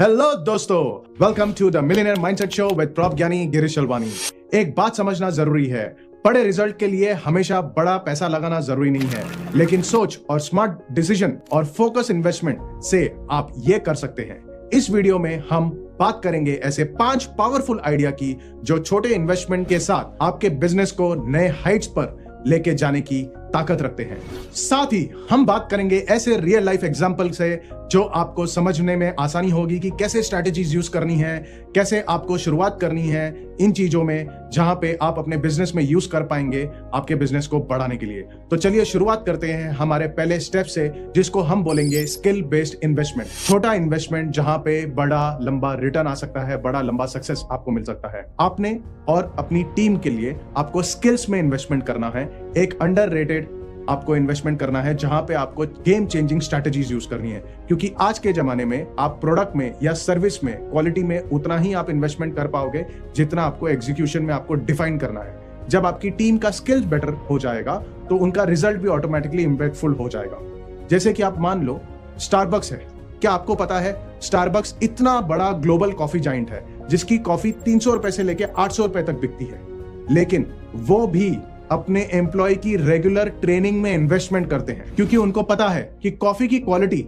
Hello दोस्तों, welcome to the millionaire mindset show with prof Gyani Girish Alwani. एक बात समझना जरूरी है, बड़े रिजल्ट के लिए हमेशा बड़ा पैसा लगाना जरूरी नहीं है, लेकिन सोच और स्मार्ट डिसीजन और फोकस इन्वेस्टमेंट से आप ये कर सकते हैं। इस वीडियो में हम बात करेंगे ऐसे 5 पावरफुल आइडिया की जो छोटे इन्वेस्टमेंट के साथ आपके बिजनेस को नए हाइट्स पर लेके जाने की ताकत रखते हैं। साथ ही हम बात करेंगे ऐसे रियल लाइफ एग्जांपल से जो आपको समझने में आसानी होगी कि कैसे स्ट्रैटेजीज यूज करनी है, कैसे आपको शुरुआत करनी है इन चीजों में, जहां पे आप अपने बिजनेस में यूज कर पाएंगे आपके बिजनेस को बढ़ाने के लिए। तो चलिए शुरुआत करते हैं हमारे पहले स्टेप से, जिसको हम बोलेंगे स्किल बेस्ड इन्वेस्टमेंट। छोटा इन्वेस्टमेंट जहां पे बड़ा लंबा रिटर्न आ सकता है, बड़ा लंबा सक्सेस आपको मिल सकता है। आपने और अपनी टीम के लिए आपको स्किल्स में इन्वेस्टमेंट करना है। एक अंडररेटेड आपको इन्वेस्टमेंट करना है जहां पे आपको गेम चेंजिंग स्ट्रैटेजीज यूज करनी है, क्योंकि आज के जमाने में आप प्रोडक्ट में या सर्विस में, क्वालिटी में उतना ही आप इन्वेस्टमेंट कर पाओगे जितना आपको एग्जीक्यूशन में आपको डिफाइन करना है। जब आपकी टीम का स्किल्स बेटर हो जाएगा तो उनका रिजल्ट भी ऑटोमेटिकली इंपैक्टफुल हो जाएगा। जैसे कि आप मान लो स्टारबक्स है। क्या आपको पता है स्टारबक्स इतना बड़ा ग्लोबल कॉफी जाइंट है जिसकी कॉफी 300 रुपए से लेकर 800 रुपए तक बिकती है, लेकिन वो भी अपने एम्प्लॉय की रेगुलर ट्रेनिंग में इन्वेस्टमेंट करते हैं, क्योंकि उनको पता है कि कॉफी की क्वालिटी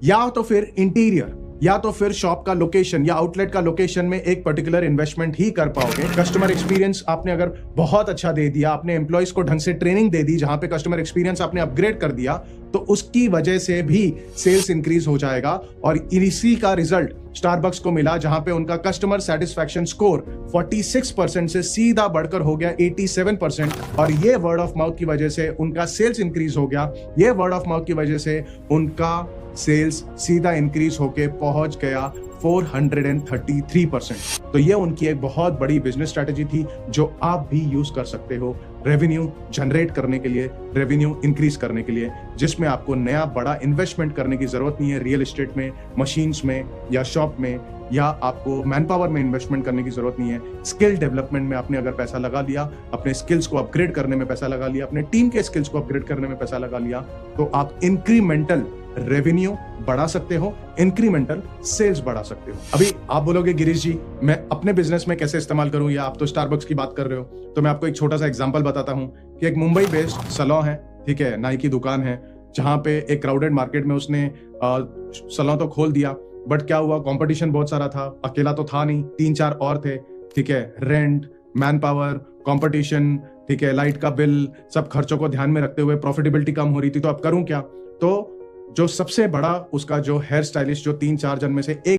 या तो फिर इंटीरियर या तो फिर शॉप का लोकेशन या आउटलेट का लोकेशन में एक पर्टिकुलर इन्वेस्टमेंट ही कर पाओगे। कस्टमर एक्सपीरियंस आपने अगर बहुत अच्छा दे दिया, आपने एम्प्लॉयज को ढंग से ट्रेनिंग दे दी, जहां पे कस्टमर एक्सपीरियंस आपने अपग्रेड कर दिया, तो उसकी वजह से भी सेल्स इंक्रीज हो जाएगा। और इसी का रिजल्ट स्टारबक्स को मिला, जहां पे उनका कस्टमर सेटिस्फैक्शन स्कोर 46% से सीधा बढ़कर हो गया 87%। और ये वर्ड ऑफ माउथ की वजह से उनका सेल्स इंक्रीज हो गया। ये वर्ड ऑफ माउथ की वजह से उनका सेल्स सीधा इंक्रीज होके पहुंच गया 433%। तो ये उनकी एक बहुत बड़ी बिजनेस स्ट्रैटेजी थी जो आप भी यूज कर सकते हो रेवेन्यू जनरेट करने के लिए, रेवेन्यू इंक्रीज करने के लिए, जिसमें आपको नया बड़ा इन्वेस्टमेंट करने की जरूरत नहीं है। रियल एस्टेट में, मशीन्स में या शॉप में या आपको मैन पावर में इन्वेस्टमेंट करने की जरूरत नहीं है। स्किल डेवलपमेंट में आपने अगर पैसा लगा लिया, अपने स्किल्स को अपग्रेड करने में पैसा लगा लिया, अपने टीम के स्किल्स को अपग्रेड करने में पैसा लगा लिया, तो आप इंक्रीमेंटल रेवेन्यू बढ़ा सकते हो, इंक्रीमेंटल सेल्स बढ़ा सकते हो। अभी आप बोलोगे गिरीश जी मैं अपने बिजनेस में कैसे इस्तेमाल करूं, या आप तो स्टारबक्स की बात कर रहे हो, तो मैं आपको एक छोटा सा एग्जांपल बताता हूं कि एक मुंबई बेस्ड सैलून है, ठीक है, नाई की दुकान है, जहां पे एक क्राउडेड मार्केट में उसने सैलून तो खोल दिया, बट क्या हुआ, कंपटीशन बहुत सारा था, अकेला तो था नहीं, 3-4 और थे, ठीक है, रेंट, मैन पावर, कंपटीशन, ठीक है, लाइट का बिल, सब खर्चों को ध्यान में रखते हुए प्रॉफिटेबिलिटी कम हो रही थी। तो अब करूं क्या? तो जो सबसे बड़ा उसका जो हेयर स्टाइलिस्ट जो 3-4 जन में से एक